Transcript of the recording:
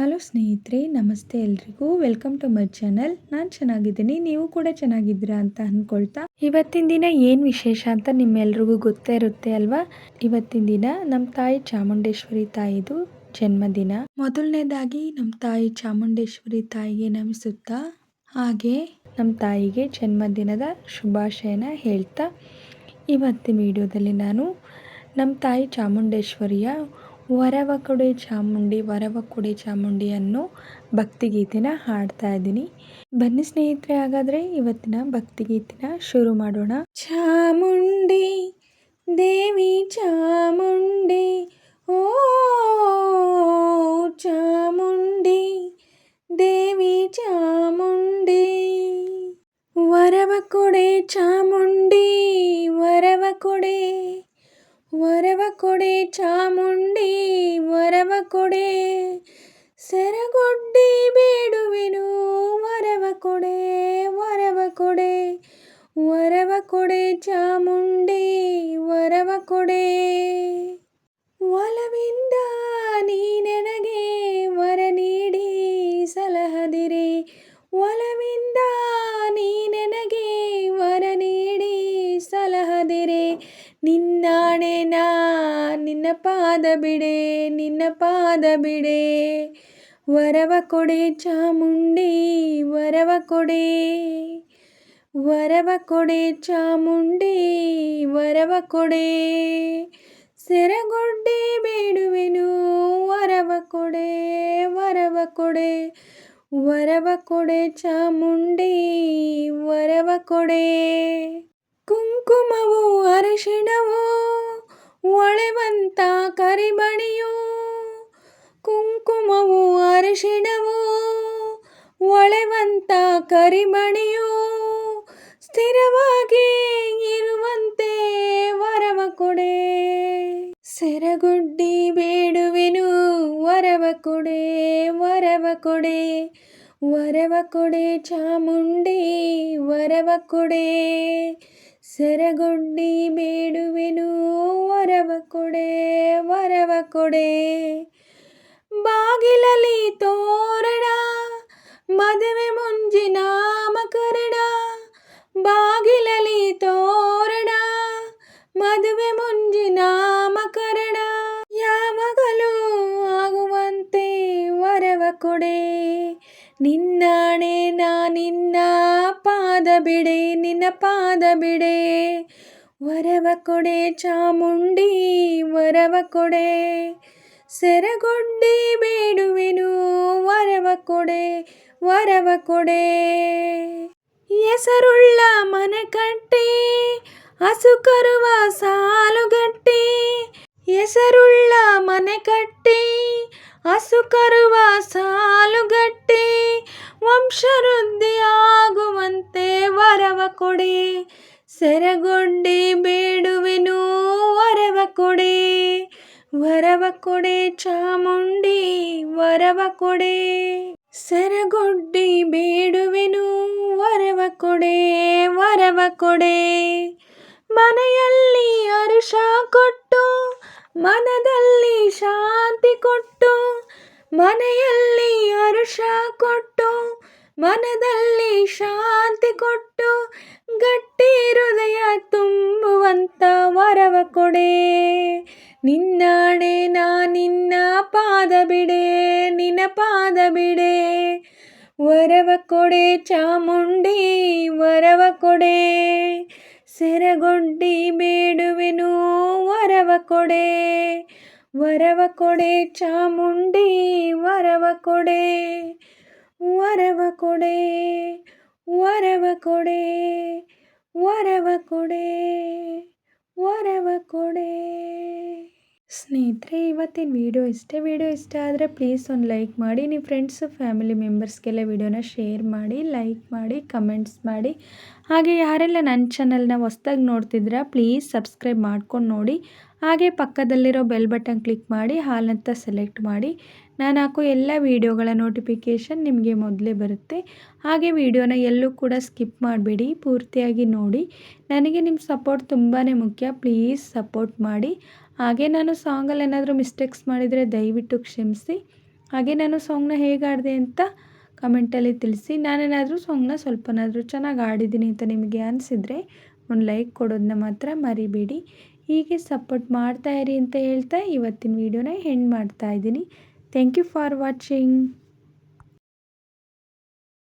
Hello ಸ್ನೇಹಿತರೆ, ನಮಸ್ತೆ ಎಲ್ರಿಗೂ. Welcome to my channel. ನಾನು ಚೆನ್ನಾಗಿದ್ದೀನಿ, ನೀವು ಕೂಡ ಚೆನ್ನಾಗಿದ್ದೀರಾ ಅಂತ ಅಂದ್ಕೊಳ್ತಾ, ಇವತ್ತಿನ ದಿನ ಏನು ವಿಶೇಷ ಅಂತ ನಿಮ್ಮೆಲ್ರಿಗೂ ಗೊತ್ತೇ ಇರುತ್ತೆ ಅಲ್ವಾ. ಇವತ್ತಿನ ದಿನ ನಮ್ಮ ತಾಯಿ ಚಾಮುಂಡೇಶ್ವರಿ ತಾಯಿದು ಜನ್ಮದಿನ. ಮೊದಲನೇದಾಗಿ ನಮ್ಮ ತಾಯಿ ಚಾಮುಂಡೇಶ್ವರಿ ತಾಯಿಗೆ ನಮಿಸುತ್ತಾ, ಹಾಗೆ ನಮ್ಮ ತಾಯಿಗೆ ಜನ್ಮದಿನದ ಶುಭಾಶಯನ ಹೇಳ್ತಾ, ಇವತ್ತಿನ ವಿಡಿಯೋದಲ್ಲಿ ನಾನು ನಮ್ಮ ತಾಯಿ ಚಾಮುಂಡೇಶ್ವರಿಯ ವರವ ಕೊಡೆ ಚಾಮುಂಡಿ ಅನ್ನೋ ಭಕ್ತಿಗೀತೆನ ಹಾಡ್ತಾ ಇದ್ದೀನಿ. ಬನ್ನಿ ಸ್ನೇಹಿತರೆ, ಹಾಗಾದರೆ ಇವತ್ತಿನ ಭಕ್ತಿಗೀತೆನ ಶುರು ಮಾಡೋಣ. ಚಾಮುಂಡಿ ದೇವಿ ಚಾಮುಂಡಿ, ಓ ಚಾಮುಂಡಿ ದೇವಿ ಚಾಮುಂಡಿ, ವರವ ಕೊಡೆ ಚಾಮುಂಡಿ, ವರವ ಕೊಡೆ, ವರವ ಕೊಡೆ ಚಾಮುಂಡಿ, ವರವ ಕೊಡೆ, ಸೆರಗೊಡ್ಡಿ ಬೇಡುವೆನು, ವರವ ಕೊಡೆ, ವರವ ಕೊಡೆ, ವರವ ಕೊಡೆ ಚಾಮುಂಡಿ, ವರವ ಕೊಡೆ. ಒಲವಿಂದ ನೀ ನನಗೆ ವರ ನೀಡಿ ಸಲಹದಿರೆ, ಒಲವಿಂದ ನೀ ನನಗೆ ವರ ನೀಡಿ ಸಲಹದಿರೆ, ನಿನ್ನಾಣೆ ನಾ ನಿನ್ನ ಪಾದ ಬಿಡೆ, ನಿನ್ನ ಪಾದ ಬಿಡೆ, ವರವ ಕೊಡೆ ಚಾಮುಂಡಿ, ವರವ ಕೊಡೆ, ವರವ ಕೊಡೆ ಚಾಮುಂಡಿ, ವರವ ಕೊಡೆ, ಸೆರಗೊಡ್ಡಿ ಬೇಡುವೆನು, ವರವ ಕೊಡೆ, ವರವ ಕೊಡೆ, ವರವ ಕೊಡೆ ಚಾಮುಂಡಿ, ವರವ ಕೊಡೆ. ಕುಂಕುಮವು ಅರಿಶಿಣವು ಒಳೆವಂತ ಕರಿಮಣಿಯು, ಕುಂಕುಮವು ಅರಿಶಿಣವು ಒಳೆವಂತ ಕರಿಮಣಿಯು, ಸ್ಥಿರವಾಗಿ ಇರುವಂತೆ ವರವ ಕೊಡೆ, ಸೆರಗೊಡ್ಡಿ ಬೇಡುವೆನು, ವರವ ಕೊಡೆ, ವರವ ಕೊಡೆ, ವರವ ಕೊಡೆ ಚಾಮುಂಡಿ, ವರವ ಕೊಡೆ, ಸೆರಗೊಡ್ಡಿ ಬೇಡುವೆನು, ವರವ ಕೊಡೆ, ವರವ ಕೊಡೆ. ಬಾಗಿಲಲ್ಲಿ ತೋರಣ ಮದುವೆ ಮುಂಜಿನ ಮಕರಣ, ಬಾಗಿಲಲ್ಲಿ ತೋರಣ ಮದುವೆ ಮುಂಜಿನ ಮಕರಣ, ಯಾವಾಗಲೂ ಆಗುವಂತೆ ವರವ ಕೊಡೆ, ನಿನ್ನಾಣೆ ನಾ ನಿನ್ನ ಪಾದ ಬಿಡೆ, ನಿನ್ನ ಪಾದ ಬಿಡೆ, ವರವ ಕೊಡೆ ಚಾಮುಂಡಿ, ವರವ ಕೊಡೆ, ಸೆರಗೊಡ್ಡಿ ಬೇಡುವೆನು, ವರವ ಕೊಡೆ, ವರವ ಕೊಡೆ. ಹೆಸರುಳ್ಳ ಮನೆ ಕಟ್ಟಿ ಹಸು ಕರುವ ಸಾಲುಗಟ್ಟಿ, ಹೆಸರುಳ್ಳ ಮನೆ ಕಟ್ಟಿ ಹಸು ಕರುವ ಸಾಲುಗಟ್ಟಿ, ವಂಶವೃದ್ಧಿ ಆಗುವಂತೆ ವರವ ಕೊಡೆ, ಸೆರಗೊಡ್ಡಿ ಬೇಡುವೆನು, ವರವ ಕೊಡೆ, ವರವ ಕೊಡೆ ಚಾಮುಂಡಿ, ವರವ ಕೊಡೆ, ಸೆರಗೊಡ್ಡಿ ಬೇಡುವೆನು, ವರವ ಕೊಡೆ, ವರವ ಕೊಡೆ. ಮನೆಯಲ್ಲಿ ಹರುಷ ಕೊಟ್ಟು ಮನದಲ್ಲಿ ಶಾಂತಿ ಕೊಟ್ಟು, ಮನೆಯಲ್ಲಿ ಹರುಷ ಕೊಟ್ಟು ಮನದಲ್ಲಿ ಶಾಂತಿ ಕೊಟ್ಟು, ಗಟ್ಟಿ ಹೃದಯ ತುಂಬುವಂತ ವರವ ಕೊಡೆ, ನಿನ್ನಾಣೆ ನಾ ನಿನ್ನ ಪಾದ ಬಿಡೆ, ನಿನ್ನ ಪಾದ ಬಿಡೆ, ವರವ ಕೊಡೆ ಚಾಮುಂಡಿ, ವರವ ಕೊಡೆ, ಸೆರಗೊಡ್ಡಿ ಬೇಡುವೆನು, ವರವ ಕೊಡೆ, ವರವ ಕೊಡೆ ಚಾಮುಂಡಿ, ವರವ ಕೊಡೆ, ವರವ ಕೊಡೆ, ವರವ ಕೊಡೆ, ವರವ ಕೊಡೆ, ವರವ ಕೊಡೆ. ಸ್ನೇಹಿತರೆ, ಇವತ್ತಿನ ವಿಡಿಯೋ ಇಷ್ಟ ಆದರೆ ಪ್ಲೀಸ್ ಒಂದು ಲೈಕ್ ಮಾಡಿ, ನಿಮ್ಮ ಫ್ರೆಂಡ್ಸು ಫ್ಯಾಮಿಲಿ ಮೆಂಬರ್ಸ್ಗೆಲ್ಲ ವಿಡಿಯೋನ ಶೇರ್ ಮಾಡಿ, ಲೈಕ್ ಮಾಡಿ, ಕಮೆಂಟ್ಸ್ ಮಾಡಿ. ಹಾಗೆ ಯಾರೆಲ್ಲ ನನ್ನ ಚಾನಲ್ನ ಹೊಸ್ದಾಗಿ ನೋಡ್ತಿದ್ದೀರಾ ಪ್ಲೀಸ್ ಸಬ್ಸ್ಕ್ರೈಬ್ ಮಾಡ್ಕೊಂಡು ನೋಡಿ. ಹಾಗೆ ಪಕ್ಕದಲ್ಲಿರೋ ಬೆಲ್ ಬಟನ್ ಕ್ಲಿಕ್ ಮಾಡಿ ಹಾಲಂತ ಸೆಲೆಕ್ಟ್ ಮಾಡಿ, ನಾನು ಹಾಕೋ ಎಲ್ಲ ವೀಡಿಯೋಗಳ ನೋಟಿಫಿಕೇಷನ್ ನಿಮಗೆ ಮೊದಲೇ ಬರುತ್ತೆ. ಹಾಗೆ ವಿಡಿಯೋನ ಎಲ್ಲೂ ಕೂಡ ಸ್ಕಿಪ್ ಮಾಡಬೇಡಿ, ಪೂರ್ತಿಯಾಗಿ ನೋಡಿ. ನನಗೆ ನಿಮ್ಮ ಸಪೋರ್ಟ್ ತುಂಬಾ ಮುಖ್ಯ, ಪ್ಲೀಸ್ ಸಪೋರ್ಟ್ ಮಾಡಿ. ಹಾಗೆ ನಾನು ಸಾಂಗಲ್ಲಿ ಏನಾದರೂ ಮಿಸ್ಟೇಕ್ಸ್ ಮಾಡಿದರೆ ದಯವಿಟ್ಟು ಕ್ಷಮಿಸಿ. ಹಾಗೆ ನಾನು ಸಾಂಗ್ನ ಹೇಗೆ ಆಡಿದೆ ಅಂತ ಕಮೆಂಟಲ್ಲಿ ತಿಳಿಸಿ. ನಾನೇನಾದರೂ ಸಾಂಗ್ನ ಸ್ವಲ್ಪನಾದರೂ ಚೆನ್ನಾಗಿ ಆಡಿದ್ದೀನಿ ಅಂತ ನಿಮಗೆ ಅನಿಸಿದರೆ ಒಂದು ಲೈಕ್ ಕೊಡೋದನ್ನ ಮಾತ್ರ ಮರಿಬೇಡಿ. ಹೀಗೆ ಸಪೋರ್ಟ್ ಮಾಡ್ತಾಯಿರಿ ಅಂತ ಹೇಳ್ತಾ ಇವತ್ತಿನ ವೀಡಿಯೋನ ಎಂಡ್ ಮಾಡ್ತಾಯಿದ್ದೀನಿ. Thank you for watching.